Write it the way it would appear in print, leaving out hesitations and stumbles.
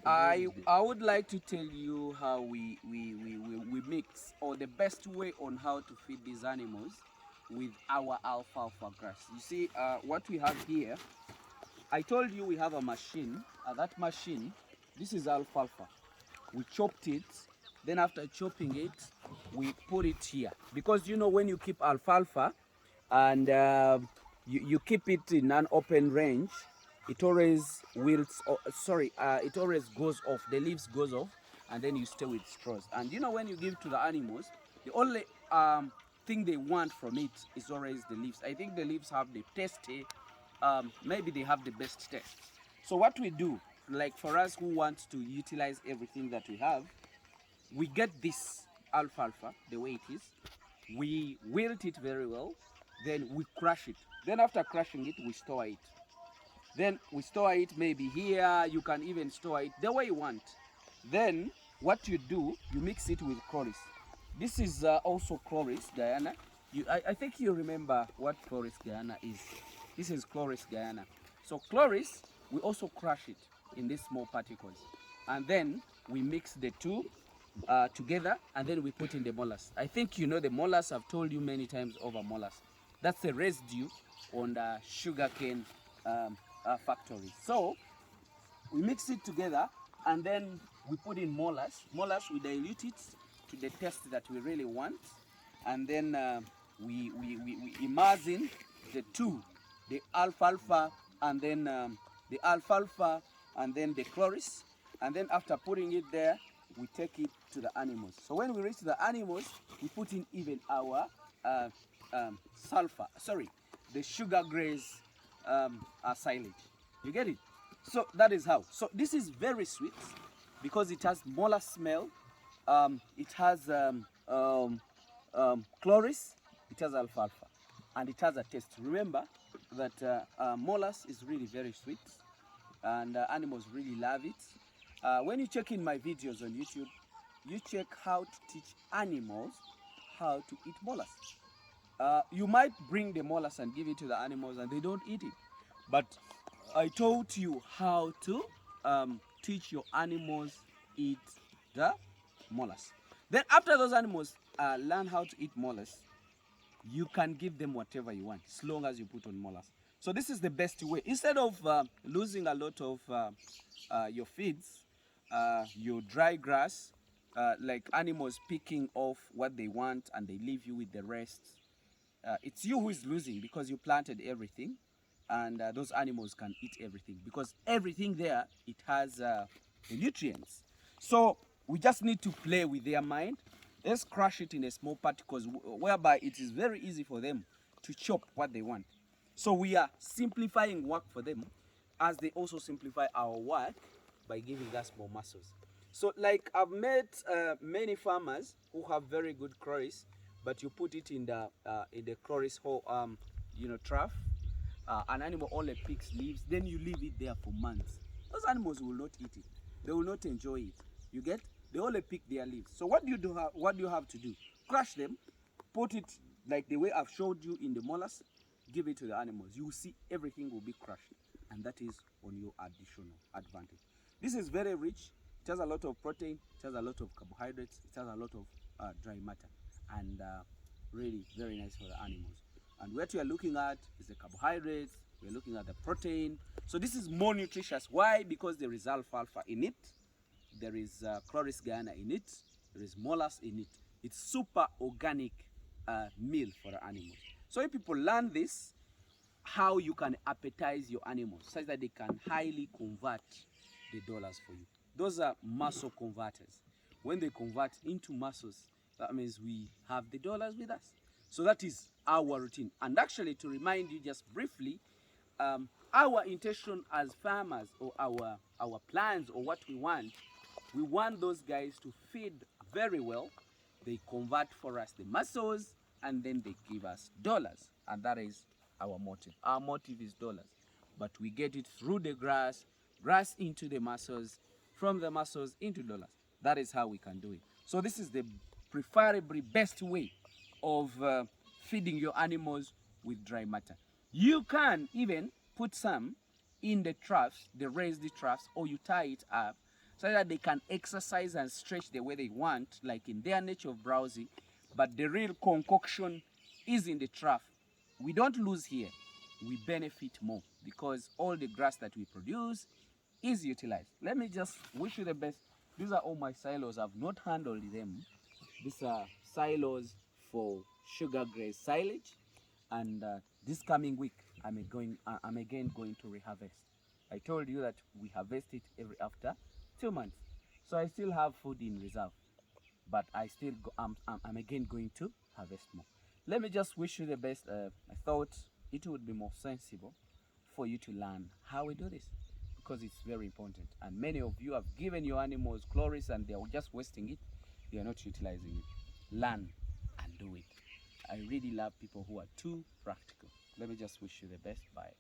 I would like to tell you how we mix, or the best way on how to feed these animals with our alfalfa grass. You see, what we have here, I told you we have a machine. That machine, this is alfalfa. We chopped it, then after chopping it, we put it here. Because you know, when you keep alfalfa and you keep it in an open range, it always wilts, it always goes off, the leaves goes off, and then you stay with straws. And you know, when you give to the animals, the only thing they want from it is always the leaves. I think the leaves have the tasty, maybe they have the best taste. So what we do, like for us who want to utilize everything that we have, we get this alfalfa the way it is, we wilt it very well, then we crush it. Then after crushing it, we store it. Then we store it maybe here, you can even store it the way you want. Then what you do, you mix it with chroris. This is also chroris gayana. I think you remember what chroris gayana is. This is chroris gayana. So chloris, we also crush it in these small particles. And then we mix the two together, and then we put in the molasses. I think you know the molasses, I've told you many times over molasses. That's the residue on the sugarcane factory. So we mix it together, and then we put in molasses. Molasses, we dilute it to the taste that we really want, and then we immerse in the two, the alfalfa and then the chloris, and then after putting it there, we take it to the animals. So when we reach the animals, we put in even our the sugar graze silage. You get it? So that is how. So this is very sweet because it has molar smell. It has chloris, it has alfalfa, and it has a taste. Remember that molas is really very sweet, and animals really love it. When you check in my videos on YouTube, you check how to teach animals how to eat molas. You might bring the molas and give it to the animals and they don't eat it. But I taught you how to teach your animals eat the molas. Then after those animals learn how to eat molas, you can give them whatever you want as long as you put on molas. So this is the best way. Instead of losing a lot of your feeds, your dry grass, like animals picking off what they want and they leave you with the rest, it's you who is losing because you planted everything, and those animals can eat everything because everything there, it has the nutrients. So we just need to play with their mind. Let's crush it in a small particles whereby it is very easy for them to chop what they want. So we are simplifying work for them as they also simplify our work by giving us more muscles. So like I've met many farmers who have very good chloris, but you put it in the chloris whole trough. An animal only picks leaves, then you leave it there for months. Those animals will not eat it. They will not enjoy it. You get? They only pick their leaves. So what do you have to do? Crush them, put it like the way I've showed you in the molasses, give it to the animals. You will see everything will be crushed, and that is on your additional advantage. This is very rich. It has a lot of protein, it has a lot of carbohydrates, it has a lot of dry matter, and really very nice for the animals. And what we are looking at is the carbohydrates, we are looking at the protein. So this is more nutritious. Why? Because there is alfalfa in it, there is chloris gayana in it, there is molasses in it. It's super organic meal for the animals. So if people learn this, how you can appetize your animals such that they can highly convert the dollars for you. Those are muscle converters. When they convert into muscles, that means we have the dollars with us. So that is our routine. And actually, to remind you just briefly, our intention as farmers, or our plans, or what we want those guys to feed very well. They convert for us the muscles, and then they give us dollars. And that is our motive. Our motive is dollars. But we get it through the grass into the muscles, from the muscles into dollars. That is how we can do it. So this is the preferably best way of feeding your animals with dry matter. You can even put some in the troughs, the raised troughs, or you tie it up, so that they can exercise and stretch the way they want, like in their nature of browsing. But the real concoction is in the trough. We don't lose here, we benefit more because all the grass that we produce is utilized. Let me just wish you the best. These are all my silos. I've not handled them. These are silos for sugar grass silage, and this coming week I'm again going to reharvest. I told you that we harvest it every after 2 months, so I still have food in reserve, but I'm again going to harvest more. Let me just wish you the best. I thought it would be more sensible for you to learn how we do this, because it's very important. And many of you have given your animals chloris and they're just wasting it. They are not utilizing it. Learn and do it. I really love people who are too practical. Let me just wish you the best. Bye.